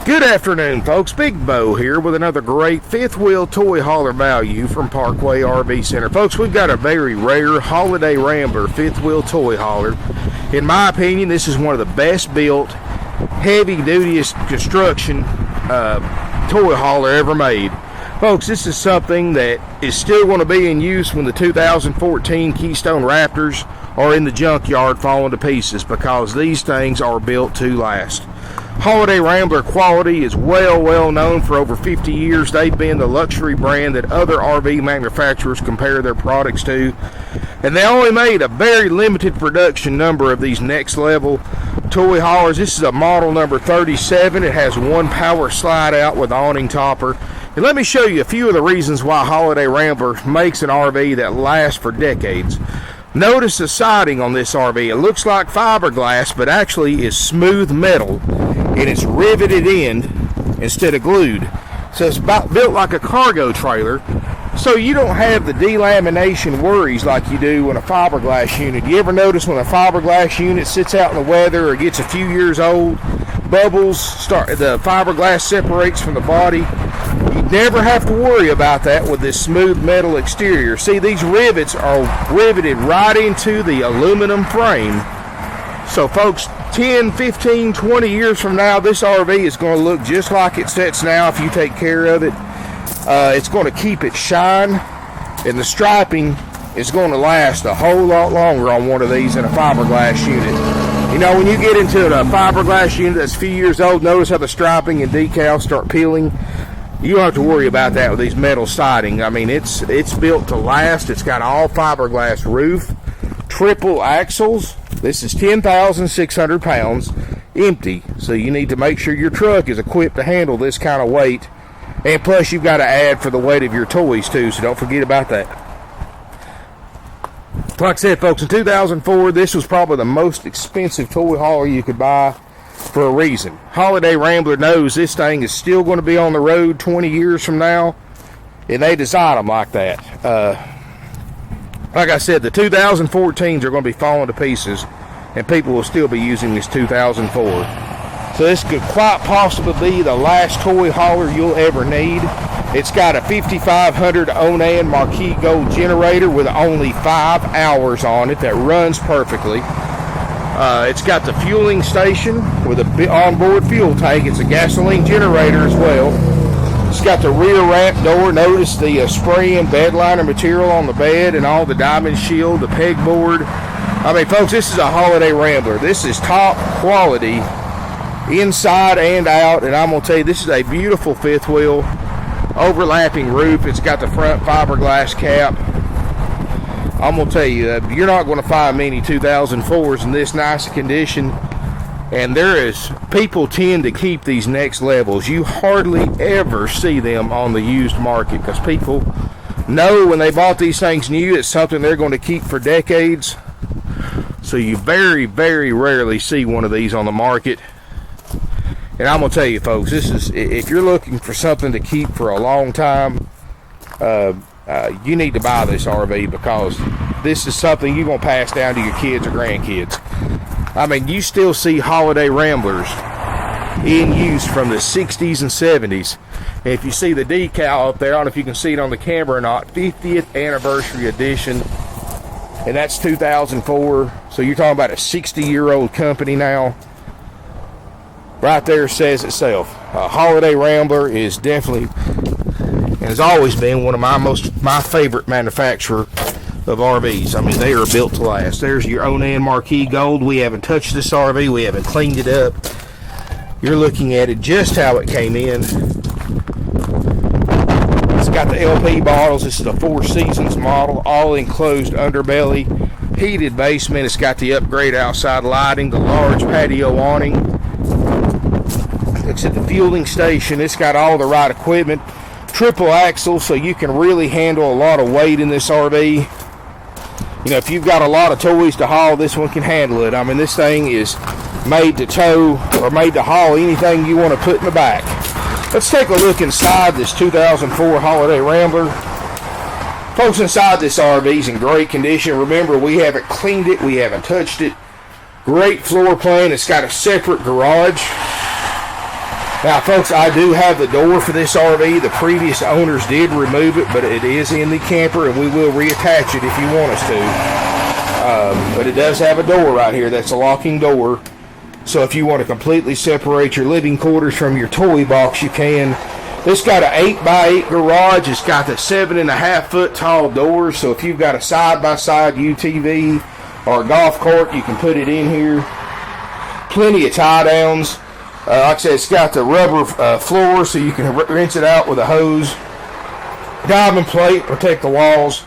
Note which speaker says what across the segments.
Speaker 1: Good afternoon, folks. Big Bo here with another great fifth wheel toy hauler value from Parkway RV Center. Folks, we've got a very rare Holiday Rambler fifth wheel toy hauler. In my opinion, this is one of the best built, heavy dutyest construction toy hauler ever made. Folks, this is something that is still going to be in use when the 2014 Keystone Raptors are in the junkyard falling to pieces, because these things are built to last. Holiday Rambler quality is well known for over 50 years. They've been the luxury brand that other RV manufacturers compare their products to. And they only made a very limited production number of these next level toy haulers. This is a model number 37. It has one power slide out with awning topper. And let me show you a few of the reasons why Holiday Rambler makes an RV that lasts for decades. Notice the siding on this RV. It looks like fiberglass, but actually is smooth metal, and it's riveted in instead of glued. So it's built like a cargo trailer, so you don't have the delamination worries like you do in a fiberglass unit. You ever notice when a fiberglass unit sits out in the weather or gets a few years old, bubbles start, the fiberglass separates from the body? You never have to worry about that with this smooth metal exterior. See, these rivets are riveted right into the aluminum frame. So folks, 10, 15, 20 years from now, this RV is going to look just like it sits now if you take care of it. It's going to keep its shine, and the striping is going to last a whole lot longer on one of these than a fiberglass unit. You know, when you get into a fiberglass unit that's a few years old, notice how the striping and decals start peeling. You don't have to worry about that with these metal siding. I mean, it's built to last. It's got all fiberglass roof, triple axles. This is 10,600 pounds empty, so you need to make sure your truck is equipped to handle this kind of weight. And plus, you've got to add for the weight of your toys too, so don't forget about that. Like I said, folks, in 2004, this was probably the most expensive toy hauler you could buy, for a reason. Holiday Rambler knows this thing is still going to be on the road 20 years from now, and they design them like that. Like I said, the 2014s are going to be falling to pieces, and people will still be using this 2004. So this could quite possibly be the last toy hauler you'll ever need. It's got a 5500 awning marquee gold generator with only 5 hours on it that runs perfectly. It's got the fueling station with a onboard fuel tank. It's a gasoline generator as well. It's got the rear ramp door. Notice the spray and bed liner material on the bed and all the diamond shield, the pegboard. I mean, folks, this is a Holiday Rambler. This is top quality inside and out, and I'm going to tell you, this is a beautiful fifth wheel, overlapping roof. It's got the front fiberglass cap. I'm going to tell you, you're not going to find many 2004s in this nice condition. And people tend to keep these next levels. You hardly ever see them on the used market, because people know when they bought these things new, it's something they're going to keep for decades. So you very rarely see one of these on the market. And I'm going to tell you, folks, this is, if you're looking for something to keep for a long time, you need to buy this RV, because this is something you're going to pass down to your kids or grandkids. I mean, you still see Holiday Ramblers in use from the 60s and 70s. And if you see the decal up there, I don't know if you can see it on the camera or not, 50th anniversary edition. And that's 2004. So you're talking about a 60-year-old company now. Right there says itself. Holiday Rambler is definitely, and has always been, one of my favorite manufacturer of RVs. I mean, they are built to last. There's your awning marquee gold. We haven't touched this RV. We haven't cleaned it up. You're looking at it just how it came in. It's got the LP bottles. This is a Four Seasons model, all enclosed underbelly, heated basement. It's got the upgrade outside lighting, the large patio awning. It's at the fueling station. It's got all the right equipment. Triple axle, so you can really handle a lot of weight in this RV. You know, if you've got a lot of toys to haul, this one can handle it. I mean, this thing is made to tow or made to haul anything you want to put in the back. Let's take a look inside this 2004 Holiday Rambler. Folks, inside this RV is in great condition. Remember, we haven't cleaned it. We haven't touched it. Great floor plan. It's got a separate garage. Now, folks, I do have the door for this RV. The previous owners did remove it, but it is in the camper, and we will reattach it if you want us to. But it does have a door right here. That's a locking door. So if you want to completely separate your living quarters from your toy box, you can. This got an 8x8 garage. It's got the 7.5 foot tall door. So if you've got a side-by-side UTV or a golf cart, you can put it in here. Plenty of tie downs. Like I said, it's got the rubber floor, so you can rinse it out with a hose. Diamond plate, protect the walls.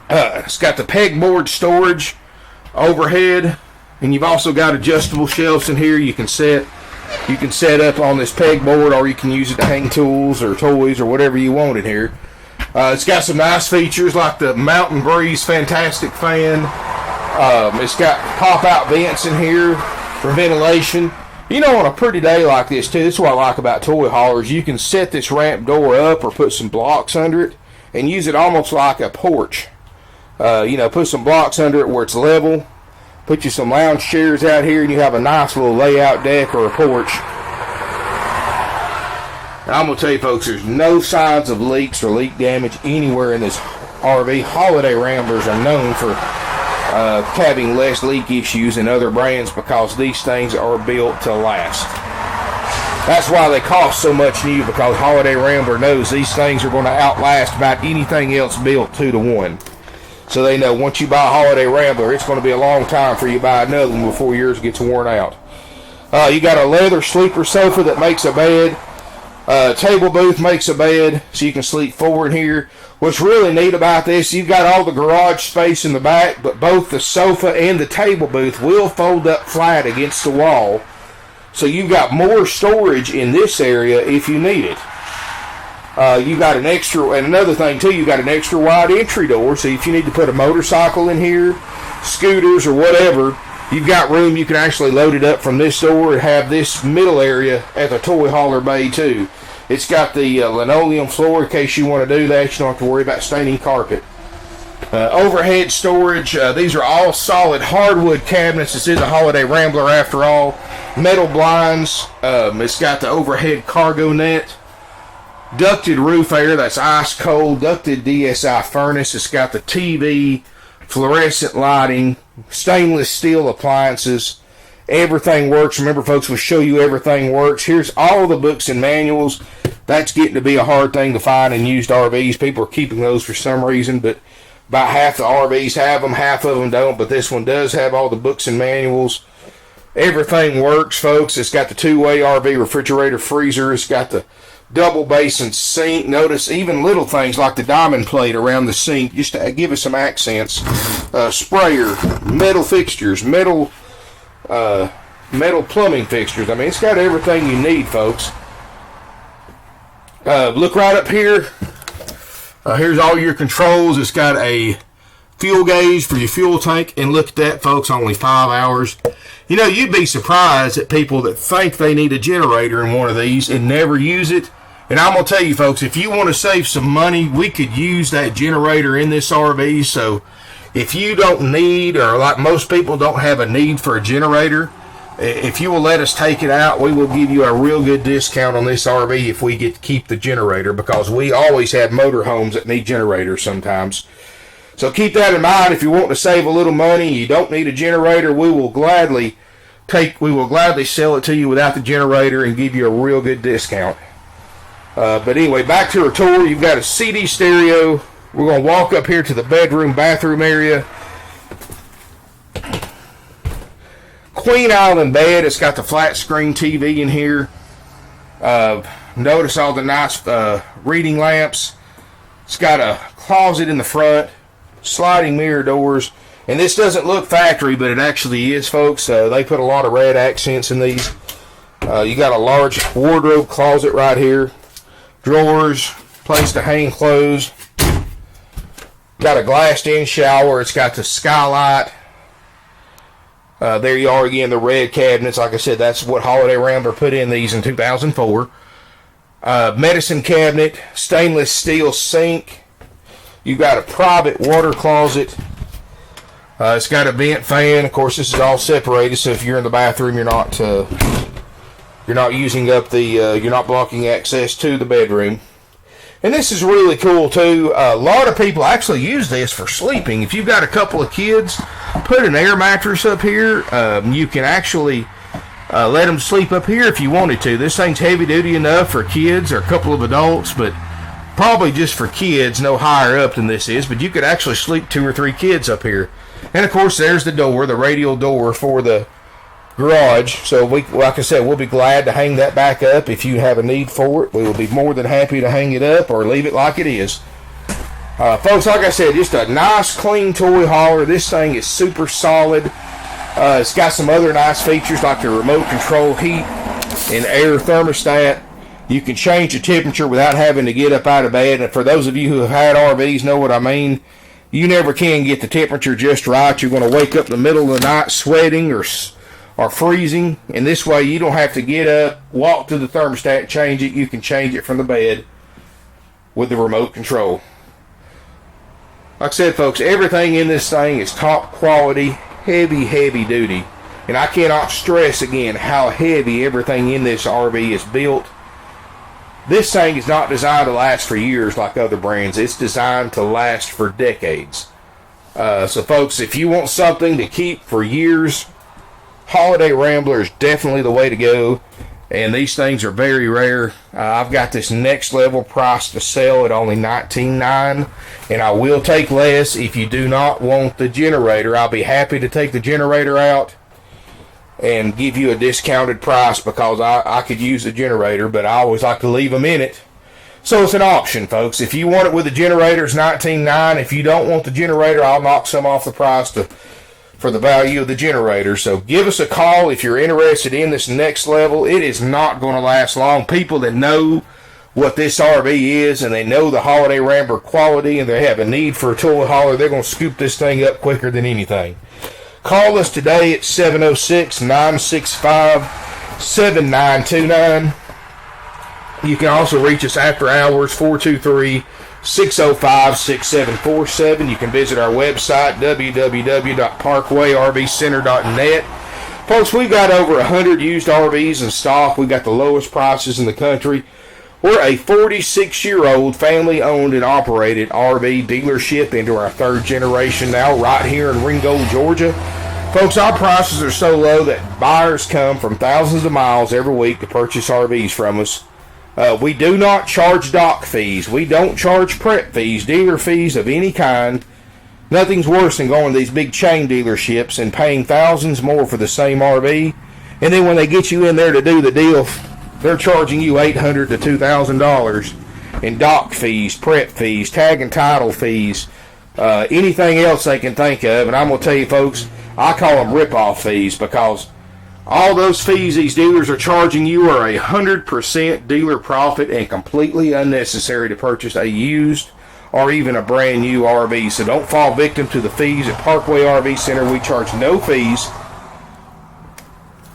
Speaker 1: It's got the pegboard storage overhead, and you've also got adjustable shelves in here. You can set up on this pegboard, or you can use it to hang tools or toys or whatever you want in here. It's got some nice features like the Mountain Breeze Fantastic fan. It's got pop-out vents in here for ventilation. You know, on a pretty day like this too, this is what I like about toy haulers. You can set this ramp door up or put some blocks under it and use it almost like a porch. Put some blocks under it where it's level. Put you some lounge chairs out here, and you have a nice little layout deck or a porch. And I'm going to tell you, folks, there's no signs of leaks or leak damage anywhere in this RV. Holiday Ramblers are known for having less leak issues than other brands because these things are built to last. That's why they cost so much new, because Holiday Rambler knows these things are going to outlast about anything else built 2 to 1. So they know once you buy a Holiday Rambler, it's going to be a long time for you to buy another one before yours gets worn out. You got a leather sleeper sofa that makes a bed. Table booth makes a bed, so you can sleep forward here. What's really neat about this, you've got all the garage space in the back, but both the sofa and the table booth will fold up flat against the wall. So you've got more storage in this area if you need it. You got an extra, and another thing too, you got an extra wide entry door, so if you need to put a motorcycle in here, scooters or whatever, you've got room. You can actually load it up from this door and have this middle area at the toy hauler bay too. It's got the linoleum floor in case you want to do that. You don't have to worry about staining carpet. Overhead storage. These are all solid hardwood cabinets. This is a Holiday Rambler after all. Metal blinds. It's got the overhead cargo net. Ducted roof air. That's ice cold. Ducted DSI furnace. It's got the TV, fluorescent lighting, stainless steel appliances. Everything works. Remember, folks, we'll show you everything works. Here's all the books and manuals. That's getting to be a hard thing to find in used RVs. People are keeping those for some reason, but about half the RVs have them, half of them don't. But this one does have all the books and manuals. Everything works, folks. It's got the two-way RV refrigerator freezer. It's got the double basin sink. Notice even little things like the diamond plate around the sink, just to give it some accents. Sprayer, metal fixtures, metal plumbing fixtures. I mean, it's got everything you need, folks. Look right up here. Here's all your controls. It's got a fuel gauge for your fuel tank, and look at that, folks, only 5 hours. You know, you'd be surprised at people that think they need a generator in one of these and never use it. And I'm going to tell you, folks, if you want to save some money, we could use that generator in this RV. So if you don't need, or like most people don't have a need for a generator, if you will let us take it out, we will give you a real good discount on this RV if we get to keep the generator, because we always have motorhomes that need generators sometimes. So keep that in mind. If you want to save a little money, you don't need a generator, we will gladly sell it to you without the generator and give you a real good discount. But anyway, back to our tour. You've got a CD stereo. We're going to walk up here to the bathroom area. Queen Island bed. It's got the flat screen TV in here. Notice all the nice reading lamps. It's got a closet in the front. Sliding mirror doors. And this doesn't look factory, but it actually is, folks. They put a lot of red accents in these. You got a large wardrobe closet right here. Drawers, place to hang clothes. Got a glassed-in shower. It's got the skylight. There you are again, the red cabinets. Like I said, that's what Holiday Rambler put in these in 2004. Medicine cabinet, stainless steel sink. You got a private water closet. It's got a vent fan. Of course, this is all separated, so if you're in the bathroom, you're not You're not using up the, you're not blocking access to the bedroom. And this is really cool too. A lot of people actually use this for sleeping. If you've got a couple of kids, put an air mattress up here. You can actually let them sleep up here if you wanted to. This thing's heavy duty enough for kids or a couple of adults, but probably just for kids, no higher up than this is. But you could actually sleep 2 or 3 kids up here. And of course, there's the door, the radial door for the garage. So like I said, we'll be glad to hang that back up if you have a need for it. We will be more than happy to hang it up or leave it like it is. Folks, like I said, just a nice clean toy hauler. This thing is super solid. It's got some other nice features like the remote control heat and air thermostat. You can change the temperature without having to get up out of bed. And for those of you who have had RVs know what I mean. You never can get the temperature just right. You're going to wake up in the middle of the night sweating or freezing. And this way you don't have to get up, walk to the thermostat, change it. You can change it from the bed with the remote control. Like I said, folks, everything in this thing is top quality, heavy duty. And I cannot stress again how heavy everything in this RV is built. This thing is not designed to last for years like other brands. It's designed to last for decades. So folks, if you want something to keep for years, Holiday Rambler is definitely the way to go. And these things are very rare. I've got this next level price to sell at only $19.9, and I will take less if you do not want the generator. I'll be happy to take the generator out and give you a discounted price because I could use the generator, but I always like to leave them in it. So it's an option, folks. If you want it with the generator, it's $19.9. If you don't want the generator, I'll knock some off the price for the value of the generator. So give us a call if you're interested in this next level. It is not going to last long. People that know what this RV is and they know the Holiday Rambler quality and they have a need for a toy hauler, they're going to scoop this thing up quicker than anything. Call us today at 706-965-7929. You can also reach us after hours, 423-605-6747. You can visit our website, www.parkway.rvcenter.net. Folks, we've got over 100 used RVs in stock. We've got the lowest prices in the country. We're a 46-year-old family-owned and operated RV dealership into our 3rd generation now, right here in Ringgold, Georgia. Folks, our prices are so low that buyers come from thousands of miles every week to purchase RVs from us. We do not charge dock fees. We don't charge prep fees, dealer fees of any kind. Nothing's worse than going to these big chain dealerships and paying thousands more for the same RV. And then when they get you in there to do the deal, they're charging you $800 to $2,000 in dock fees, prep fees, tag and title fees, anything else they can think of. And I'm going to tell you, folks, I call them rip-off fees because all those fees these dealers are charging you are 100% dealer profit and completely unnecessary to purchase a used or even a brand new RV. So don't fall victim to the fees. At Parkway RV Center, we charge no fees.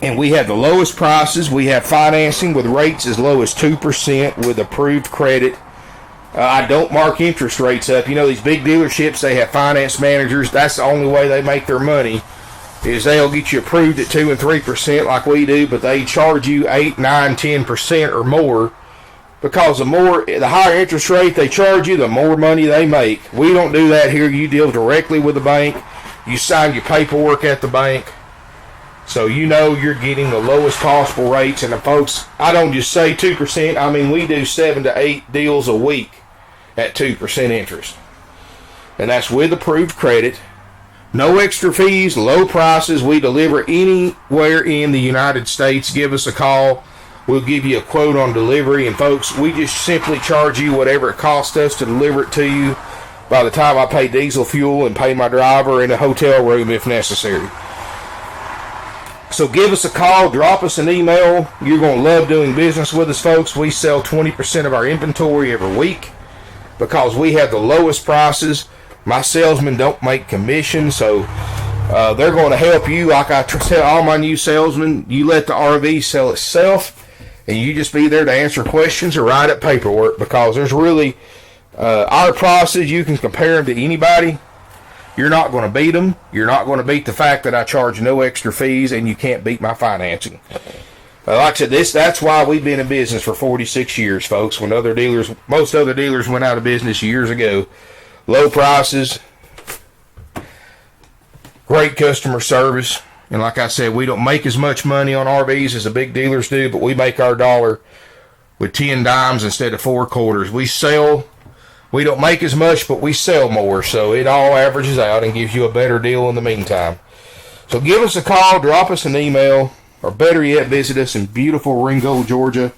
Speaker 1: And we have the lowest prices. We have financing with rates as low as 2% with approved credit. I don't mark interest rates up. You know, these big dealerships, they have finance managers. That's the only way they make their money, is they'll get you approved at 2 and 3% like we do, but they charge you 8, 9, 10% or more because the higher interest rate they charge you, the more money they make. We don't do that here. You deal directly with the bank. You sign your paperwork at the bank. So you know you're getting the lowest possible rates. And folks, I don't just say 2%. I mean, we do 7 to 8 deals a week at 2% interest. And that's with approved credit. No extra fees, low prices. We deliver anywhere in the United States. Give us a call. We'll give you a quote on delivery. And folks, we just simply charge you whatever it costs us to deliver it to you by the time I pay diesel fuel and pay my driver in a hotel room if necessary. So give us a call, drop us an email. You're going to love doing business with us, folks. We sell 20% of our inventory every week because we have the lowest prices. My salesmen don't make commission, so they're going to help you. Like I tell all my new salesmen, you let the RV sell itself, and you just be there to answer questions or write up paperwork because there's really our prices. You can compare them to anybody. You're not going to beat them. You're not going to beat the fact that I charge no extra fees, and you can't beat my financing. But like I said, that's why we've been in business for 46 years, folks. When most other dealers went out of business years ago. Low prices, great customer service. And like I said, we don't make as much money on RVs as the big dealers do, but we make our dollar with 10 dimes instead of 4 quarters. We don't make as much, but we sell more. So it all averages out and gives you a better deal in the meantime. So give us a call, drop us an email, or better yet, visit us in beautiful Ringgold, Georgia.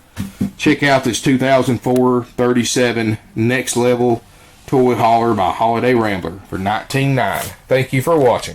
Speaker 1: Check out this 2004 37 Next Level Toy Hauler by Holiday Rambler for $19,900. Thank you for watching.